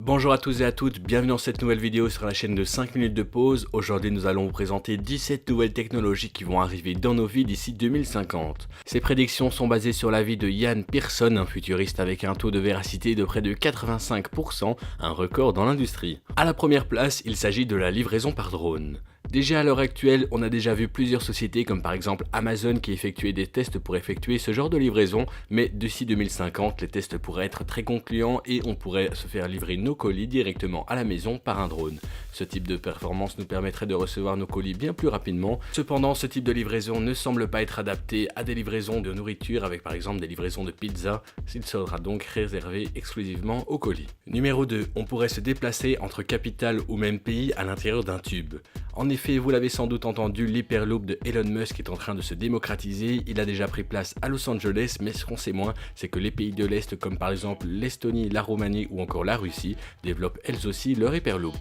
Bonjour à tous et à toutes, bienvenue dans cette nouvelle vidéo sur la chaîne de 5 minutes de pause. Aujourd'hui nous allons vous présenter 17 nouvelles technologies qui vont arriver dans nos vies d'ici 2050. Ces prédictions sont basées sur l'avis de Ian Pearson, un futuriste avec un taux de véracité de près de 85%, un record dans l'industrie. À la première place, il s'agit de la livraison par drone. Déjà à l'heure actuelle, on a déjà vu plusieurs sociétés comme par exemple Amazon qui effectuaient des tests pour effectuer ce genre de livraison, mais d'ici 2050, les tests pourraient être très concluants et on pourrait se faire livrer nos colis directement à la maison par un drone. Ce type de performance nous permettrait de recevoir nos colis bien plus rapidement. Cependant, ce type de livraison ne semble pas être adapté à des livraisons de nourriture avec par exemple des livraisons de pizza, il sera donc réservé exclusivement aux colis. Numéro 2, on pourrait se déplacer entre capitales ou même pays à l'intérieur d'un tube. En effet, vous l'avez sans doute entendu, l'Hyperloop de Elon Musk est en train de se démocratiser. Il a déjà pris place à Los Angeles, mais ce qu'on sait moins, c'est que les pays de l'Est comme par exemple l'Estonie, la Roumanie ou encore la Russie développent elles aussi leur Hyperloop.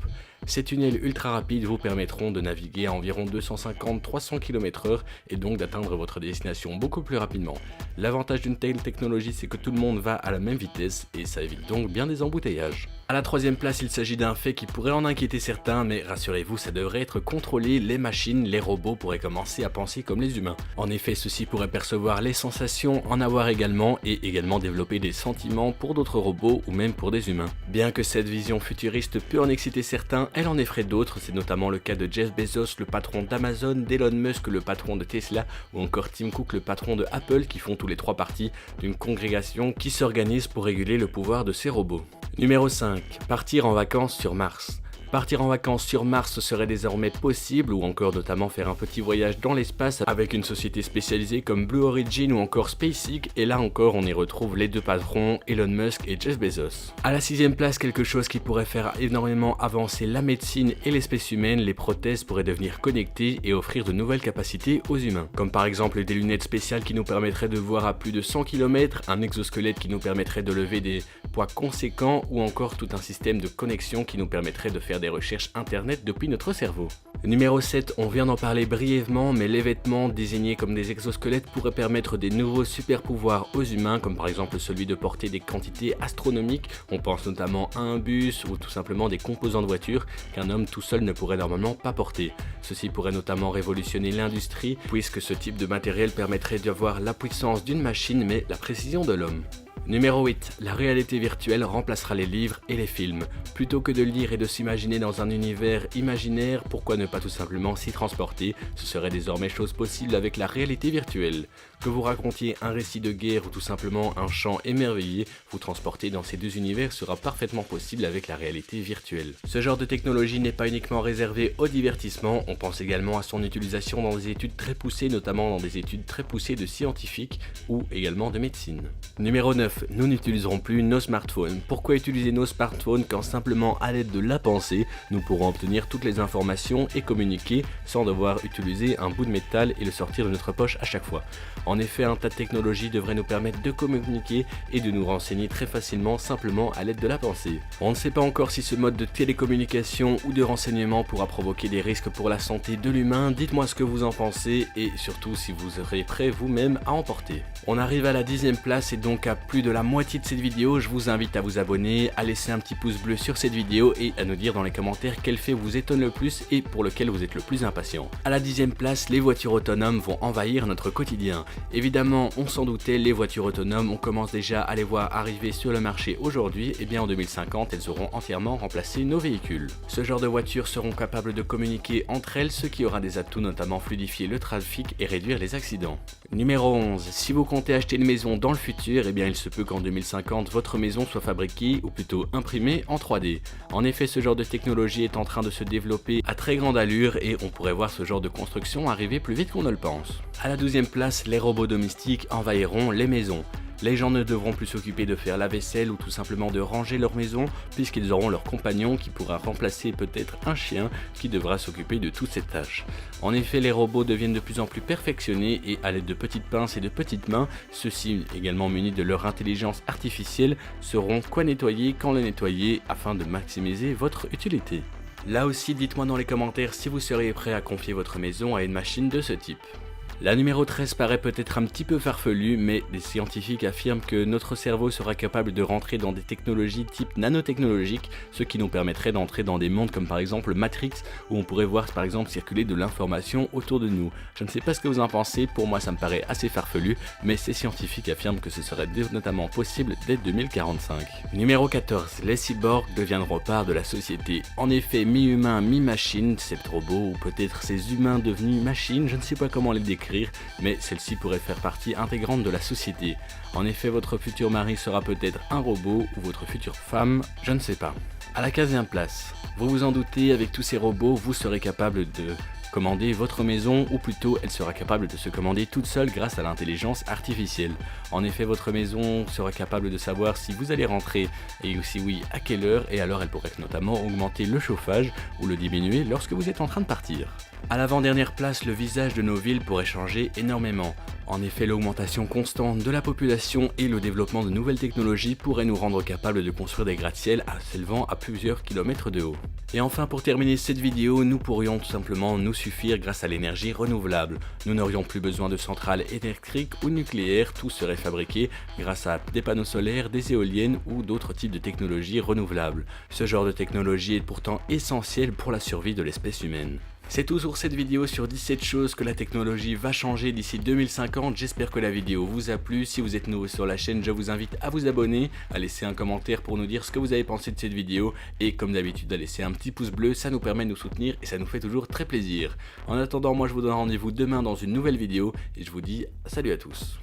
Ces tunnels ultra rapides vous permettront de naviguer à environ 250-300 km/h et donc d'atteindre votre destination beaucoup plus rapidement. L'avantage d'une telle technologie, c'est que tout le monde va à la même vitesse et ça évite donc bien des embouteillages. À la troisième place, il s'agit d'un fait qui pourrait en inquiéter certains, mais rassurez-vous, ça devrait être contrôlé, les machines, les robots pourraient commencer à penser comme les humains. En effet, ceux-ci pourraient percevoir les sensations, en avoir également, et également développer des sentiments pour d'autres robots ou même pour des humains. Bien que cette vision futuriste peut en exciter certains, elle en effraie d'autres, c'est notamment le cas de Jeff Bezos, le patron d'Amazon, d'Elon Musk, le patron de Tesla, ou encore Tim Cook, le patron de Apple, qui font tous les trois partie d'une congrégation qui s'organise pour réguler le pouvoir de ces robots. Numéro 5. Partir en vacances sur Mars. Partir en vacances sur Mars serait désormais possible ou encore notamment faire un petit voyage dans l'espace avec une société spécialisée comme Blue Origin ou encore SpaceX et là encore on y retrouve les deux patrons Elon Musk et Jeff Bezos. À la sixième place, quelque chose qui pourrait faire énormément avancer la médecine et l'espèce humaine, les prothèses pourraient devenir connectées et offrir de nouvelles capacités aux humains. Comme par exemple des lunettes spéciales qui nous permettraient de voir à plus de 100 km, un exosquelette qui nous permettrait de lever des poids conséquents ou encore tout un système de connexion qui nous permettrait de faire des recherches internet depuis notre cerveau. Numéro 7, on vient d'en parler brièvement, mais les vêtements désignés comme des exosquelettes pourraient permettre des nouveaux super pouvoirs aux humains, comme par exemple celui de porter des quantités astronomiques, on pense notamment à un bus ou tout simplement des composants de voiture qu'un homme tout seul ne pourrait normalement pas porter. Ceci pourrait notamment révolutionner l'industrie, puisque ce type de matériel permettrait d'avoir la puissance d'une machine mais la précision de l'homme. Numéro 8. La réalité virtuelle remplacera les livres et les films. Plutôt que de lire et de s'imaginer dans un univers imaginaire, pourquoi ne pas tout simplement s'y transporter? Ce serait désormais chose possible avec la réalité virtuelle. Que vous racontiez un récit de guerre ou tout simplement un chant émerveillé, vous transporter dans ces deux univers sera parfaitement possible avec la réalité virtuelle. Ce genre de technologie n'est pas uniquement réservé au divertissement, on pense également à son utilisation dans des études très poussées, notamment dans des études très poussées de scientifiques ou également de médecine. Numéro 9. Nous n'utiliserons plus nos smartphones. Pourquoi utiliser nos smartphones quand simplement à l'aide de la pensée, nous pourrons obtenir toutes les informations et communiquer sans devoir utiliser un bout de métal et le sortir de notre poche à chaque fois. En effet, un tas de technologies devraient nous permettre de communiquer et de nous renseigner très facilement simplement à l'aide de la pensée. On ne sait pas encore si ce mode de télécommunication ou de renseignement pourra provoquer des risques pour la santé de l'humain. Dites-moi ce que vous en pensez et surtout si vous serez prêt vous-même à en porter. On arrive à la 10e place et donc à plus de la moitié de cette vidéo. Je vous invite à vous abonner, à laisser un petit pouce bleu sur cette vidéo et à nous dire dans les commentaires quel fait vous étonne le plus et pour lequel vous êtes le plus impatient. À la 10e place, les voitures autonomes vont envahir notre quotidien. Évidemment, on s'en doutait, les voitures autonomes, on commence déjà à les voir arriver sur le marché aujourd'hui, et bien en 2050, elles auront entièrement remplacé nos véhicules. Ce genre de voitures seront capables de communiquer entre elles, ce qui aura des atouts notamment fluidifier le trafic et réduire les accidents. Numéro 11. Si vous comptez acheter une maison dans le futur, eh bien il se peut qu'en 2050, votre maison soit fabriquée, ou plutôt imprimée en 3D. En effet, ce genre de technologie est en train de se développer à très grande allure et on pourrait voir ce genre de construction arriver plus vite qu'on ne le pense. À la 12e place, les robots domestiques envahiront les maisons. Les gens ne devront plus s'occuper de faire la vaisselle ou tout simplement de ranger leur maison puisqu'ils auront leur compagnon qui pourra remplacer peut-être un chien qui devra s'occuper de toutes ces tâches. En effet, les robots deviennent de plus en plus perfectionnés et à l'aide de petites pinces et de petites mains, ceux-ci également munis de leur intelligence artificielle sauront quoi nettoyer, quand le nettoyer afin de maximiser votre utilité. Là aussi, dites-moi dans les commentaires si vous seriez prêt à confier votre maison à une machine de ce type. La numéro 13 paraît peut-être un petit peu farfelue, mais des scientifiques affirment que notre cerveau sera capable de rentrer dans des technologies type nanotechnologiques, ce qui nous permettrait d'entrer dans des mondes comme par exemple Matrix, où on pourrait voir par exemple circuler de l'information autour de nous. Je ne sais pas ce que vous en pensez, pour moi ça me paraît assez farfelu, mais ces scientifiques affirment que ce serait notamment possible dès 2045. Numéro 14. Les cyborgs deviendront part de la société. En effet, mi-humain, mi-machine, ces robots, ou peut-être ces humains devenus machines, je ne sais pas comment les décrire, mais celle-ci pourrait faire partie intégrante de la société. En effet, votre futur mari sera peut-être un robot ou votre future femme, je ne sais pas. À la 15e place, vous vous en doutez, avec tous ces robots, vous serez capable de commander votre maison, ou plutôt elle sera capable de se commander toute seule grâce à l'intelligence artificielle. En effet, votre maison sera capable de savoir si vous allez rentrer et si oui, à quelle heure, et alors elle pourrait notamment augmenter le chauffage ou le diminuer lorsque vous êtes en train de partir. À l'avant-dernière place, le visage de nos villes pourrait changer énormément. En effet, l'augmentation constante de la population et le développement de nouvelles technologies pourraient nous rendre capables de construire des gratte-ciels s'élevant à plusieurs kilomètres de haut. Et enfin, pour terminer cette vidéo, nous pourrions tout simplement nous suffire grâce à l'énergie renouvelable. Nous n'aurions plus besoin de centrales électriques ou nucléaires, tout serait fabriqué grâce à des panneaux solaires, des éoliennes ou d'autres types de technologies renouvelables. Ce genre de technologie est pourtant essentiel pour la survie de l'espèce humaine. C'est tout pour cette vidéo sur 17 choses que la technologie va changer d'ici 2050. J'espère que la vidéo vous a plu. Si vous êtes nouveau sur la chaîne, je vous invite à vous abonner, à laisser un commentaire pour nous dire ce que vous avez pensé de cette vidéo et comme d'habitude à laisser un petit pouce bleu, ça nous permet de nous soutenir et ça nous fait toujours très plaisir. En attendant, moi je vous donne rendez-vous demain dans une nouvelle vidéo et je vous dis salut à tous.